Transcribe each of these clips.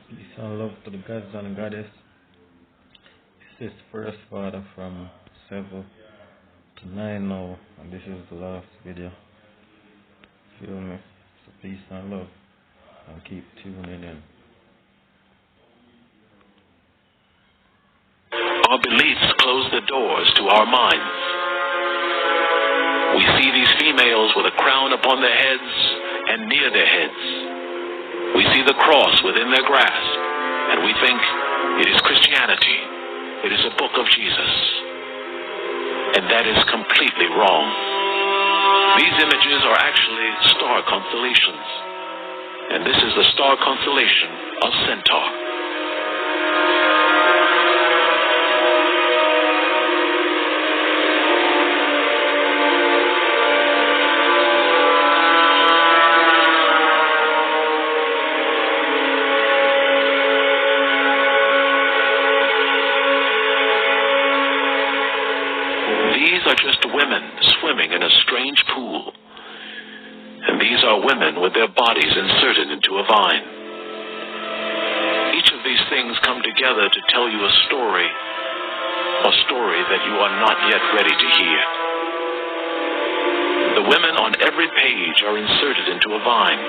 Peace and love to the gods and goddess. This is first father from 7 to 9 now, and this is the last video. Feel me? So peace and love, and keep tuning in. Our beliefs close the doors to our minds. We see these females with a crown upon their heads and near their heads. We see the cross within their grasp, and we think it is Christianity. It is a book of Jesus. And that is completely wrong. These images are actually star constellations, and this is the star constellation of Centaur. These are just women swimming in a strange pool. And these are women with their bodies inserted into a vine. Each of these things come together to tell you a story that you are not yet ready to hear. The women on every page are inserted into a vine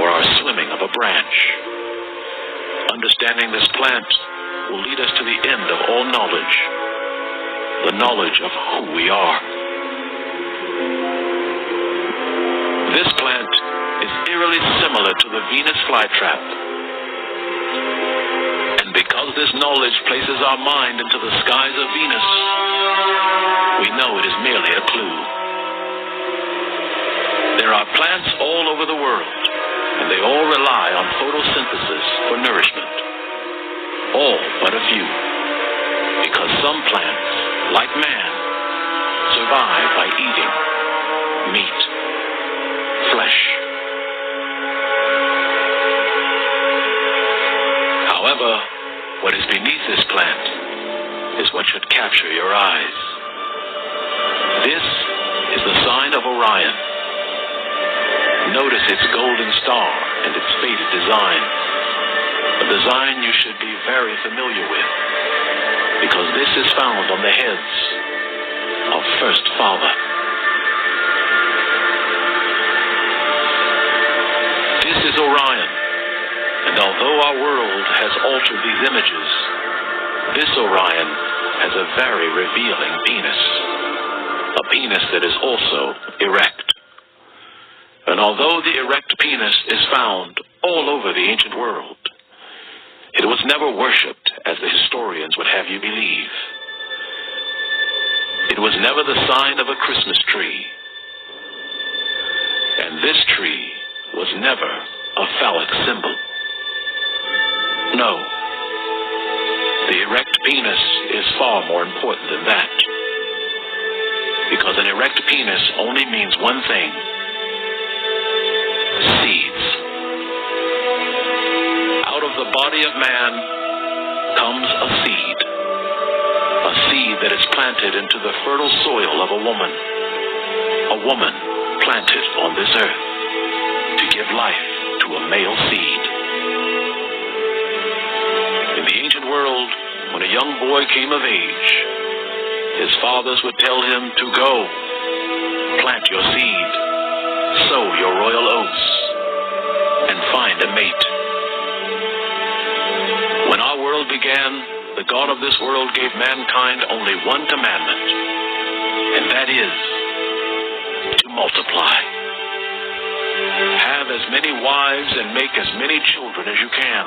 or are swimming up a branch. Understanding this plant will lead us to the end of all knowledge. The knowledge of who we are. This plant is eerily similar to the Venus flytrap. And because this knowledge places our mind into the skies of Venus, we know it is merely a clue. There are plants all over the world, and they all rely on photosynthesis for nourishment. All but a few. Because some plants, like man, survive by eating meat, flesh. However, what is beneath this plant is what should capture your eyes. This is the sign of Orion. Notice its golden star and its faded design. A design you should be very familiar with, because this is found on the heads of First Father. This is Orion, and although our world has altered these images, this Orion has a very revealing penis, a penis that is also erect. And although the erect penis is found all over the ancient world, it was never worshipped as the historians would have you believe. It was never the sign of a Christmas tree. And this tree was never a phallic symbol. No. The erect penis is far more important than that. Because an erect penis only means one thing: seeds. Out of the body of man comes a seed that is planted into the fertile soil of a woman planted on this earth to give life to a male seed. In the ancient world, when a young boy came of age, his fathers would tell him to go, plant your seed, sow your royal oats, and find a mate. When our world began, the God of this world gave mankind only one commandment, and that is to multiply. Have as many wives and make as many children as you can.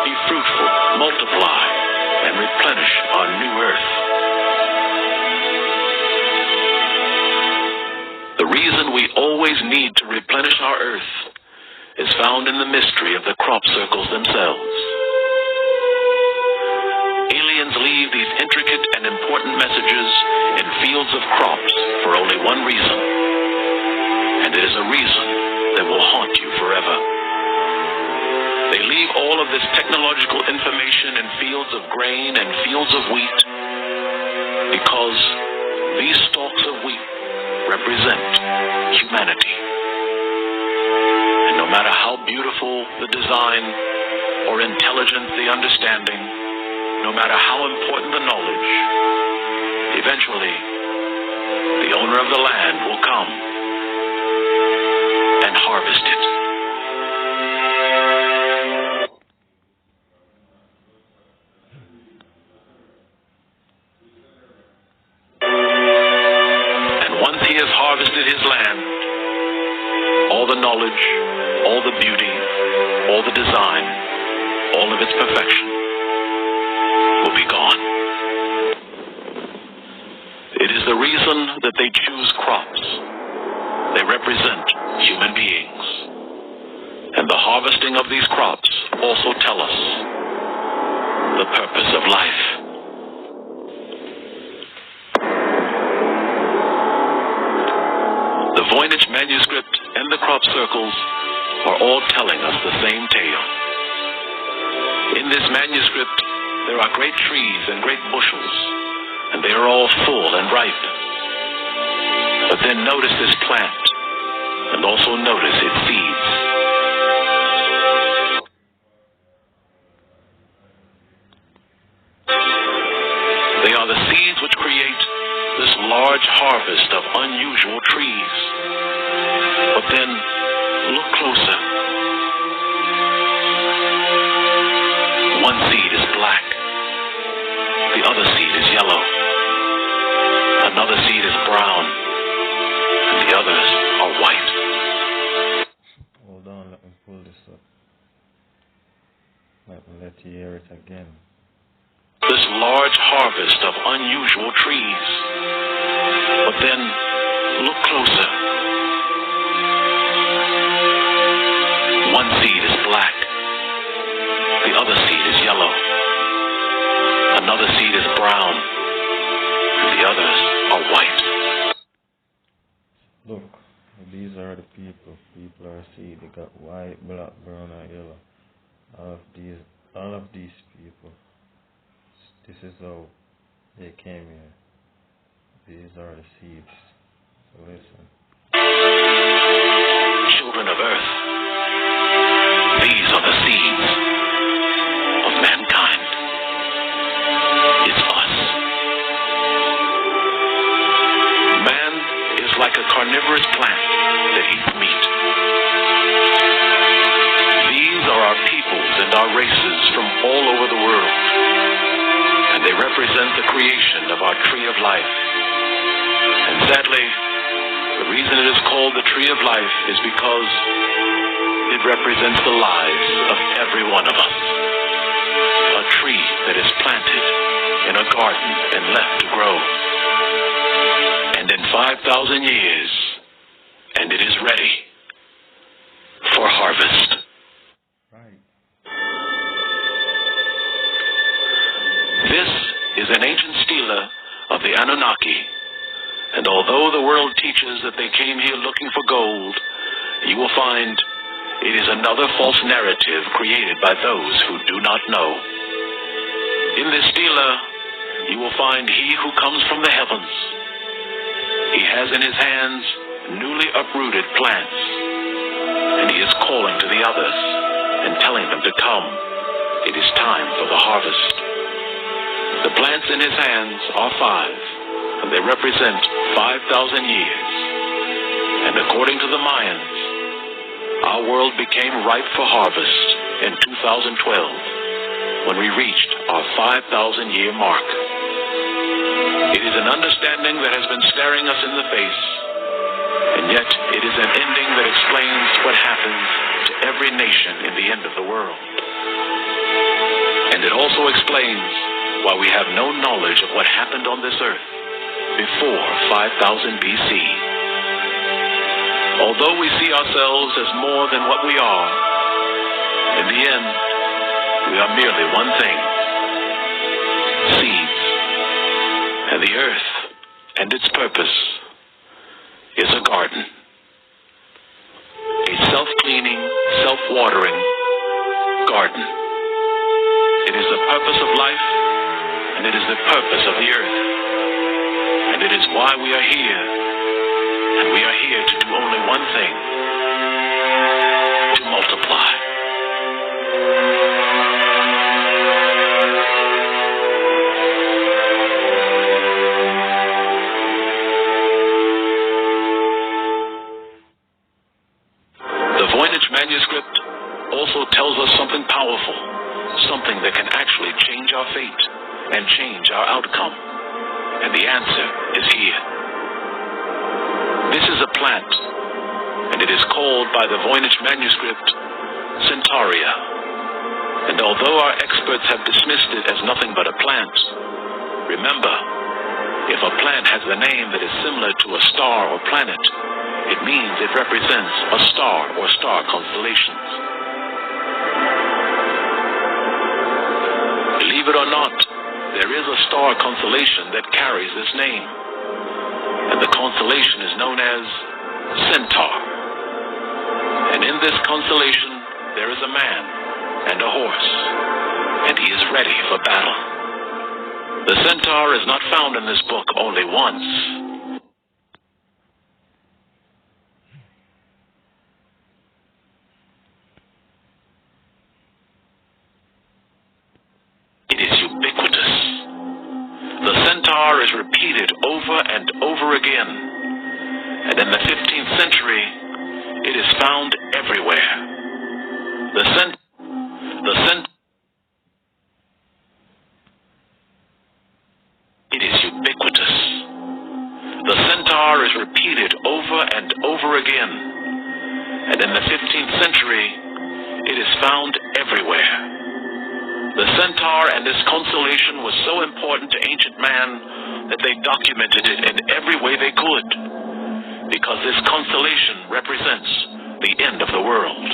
Be fruitful, multiply, and replenish our new earth. The reason we always need to replenish our earth is found in the mystery of the crop circles themselves. Aliens leave these intricate and important messages in fields of crops for only one reason, and it is a reason that will haunt you forever. They leave all of this technological information in fields of grain and fields of wheat because these stalks of wheat represent humanity. And no matter how beautiful the design or intelligent the understanding, no matter how important the knowledge, eventually the owner of the land will come and harvest it. And once he has harvested his land, all the knowledge, all the beauty, all the design, all of its perfection will be gone. It is the reason that they choose crops. They represent human beings. And the harvesting of these crops also tell us the purpose of life. The Voynich manuscript and the crop circles are all telling us the same tale. In this manuscript, there are great trees and great bushels, and they are all full and ripe. But then notice this plant, and also notice its seeds. They are the seeds which create this large harvest of unusual trees. But then, look closer. One seed is black. The other seed is yellow. Another seed is brown. And the others are white. Hold on, let me pull this up. Let me let you hear it again. This large harvest of unusual trees. But then, look closer. One seed is black. The other seed is yellow. Another seed is brown. And the others are white. Look, these are the people. People are seed. They got white, black, brown, and yellow. All of these people. This is how they came here. These are the seeds. So listen. Children of earth, these are the seeds of mankind. It's us. Man is like a carnivorous plant that eats meat. These are our peoples and our races from all over the world. And they represent the creation of our tree of life. And sadly, the reason it is called the tree of life is because it represents the lives of every one of us. A tree that is planted in a garden and left to grow. And in 5,000 years, and it is ready for harvest. Right. This is an ancient stela of the Anunnaki. And although the world teaches that they came here looking for gold, you will find it is another false narrative created by those who do not know. In this stela, you will find he who comes from the heavens. He has in his hands newly uprooted plants, and he is calling to the others and telling them to come. It is time for the harvest. The plants in his hands are 5. And they represent 5,000 years. And according to the Mayans, our world became ripe for harvest in 2012 when we reached our 5,000-year mark. It is an understanding that has been staring us in the face, and yet it is an ending that explains what happens to every nation in the end of the world. And it also explains why we have no knowledge of what happened on this earth before 5000 BC. Although we see ourselves as more than what we are, in the end, we are merely one thing: seeds. And the earth and its purpose is a garden. A self-cleaning, self-watering garden. It is the purpose of life, and it is the purpose of the earth. And it is why we are here. And we are here to do only one thing: to multiply. also tells us something powerful, something that can actually change our fate and change our outcome. And the answer is here. This is a plant, and it is called by the Voynich manuscript Centaurea. And although our experts have dismissed it as nothing but a plant, remember, if a plant has a name that is similar to a star or planet, it means it represents a star or star constellations. Believe it or not, there is a star constellation that carries this name, and the constellation is known as Centaur. And in this constellation, there is a man and a horse, and he is ready for battle. The Centaur is not found in this book only once. It is ubiquitous. The Centaur is repeated over and over again, and in the 15th century, it is found everywhere. It is ubiquitous. The Centaur is repeated over and over again, and in the 15th century, it is found everywhere. The Centaur and this constellation was so important to ancient man that they documented it in every way they could, because this constellation represents the end of the world,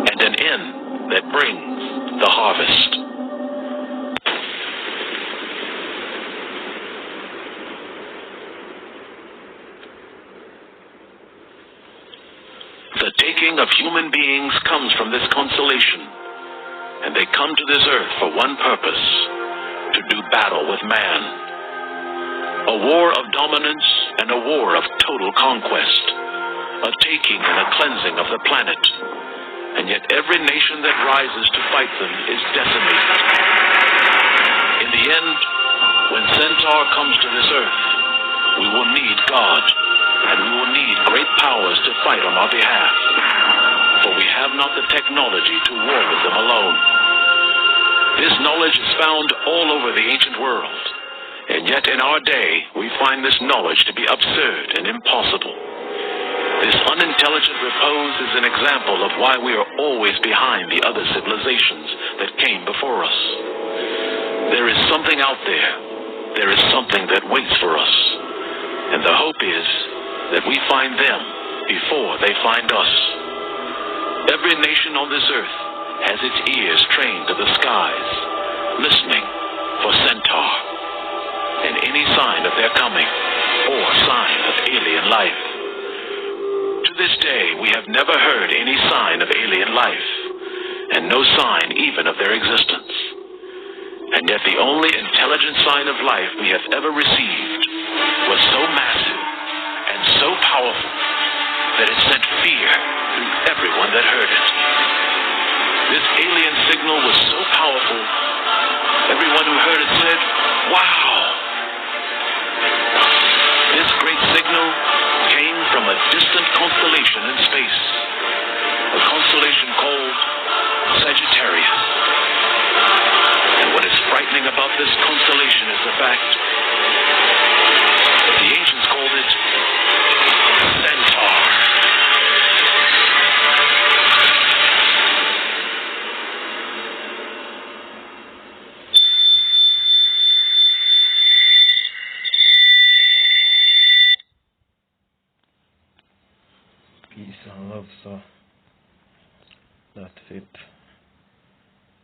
and an end that brings the harvest. The taking of human beings comes from this constellation, and they come to this earth for one purpose: to do battle with man. A war of dominance and a war of total conquest, a taking and a cleansing of the planet, and yet every nation that rises to fight them is decimated. In the end, when Centaur comes to this earth, we will need God, and we will need great powers to fight on our behalf, for we have not the technology to war with them alone. This knowledge is found all over the ancient world, and yet in our day we find this knowledge to be absurd and impossible. This unintelligent repose is an example of why we are always behind the other civilizations that came before us. There is something out there. There is something that waits for us, and the hope is that we find them before they find us. Every nation on this earth has its ears trained to the skies, listening for Centaur and any sign of their coming or sign of alien life. To this day, we have never heard any sign of alien life, and no sign even of their existence. And yet the only intelligent sign of life we have ever received was so massive and so powerful that it sent fear through everyone that heard it. This alien signal was so powerful, everyone who heard it said, "Wow!" This great signal came from a distant constellation in space, a constellation called Sagittarius. And what is frightening about this constellation is the fact that the ancients called it Centaur. Peace and love, so that's it.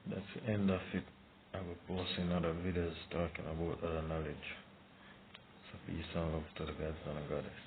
That's the end of it. I will post other videos talking about other knowledge. So peace and love to the gods and the goddess.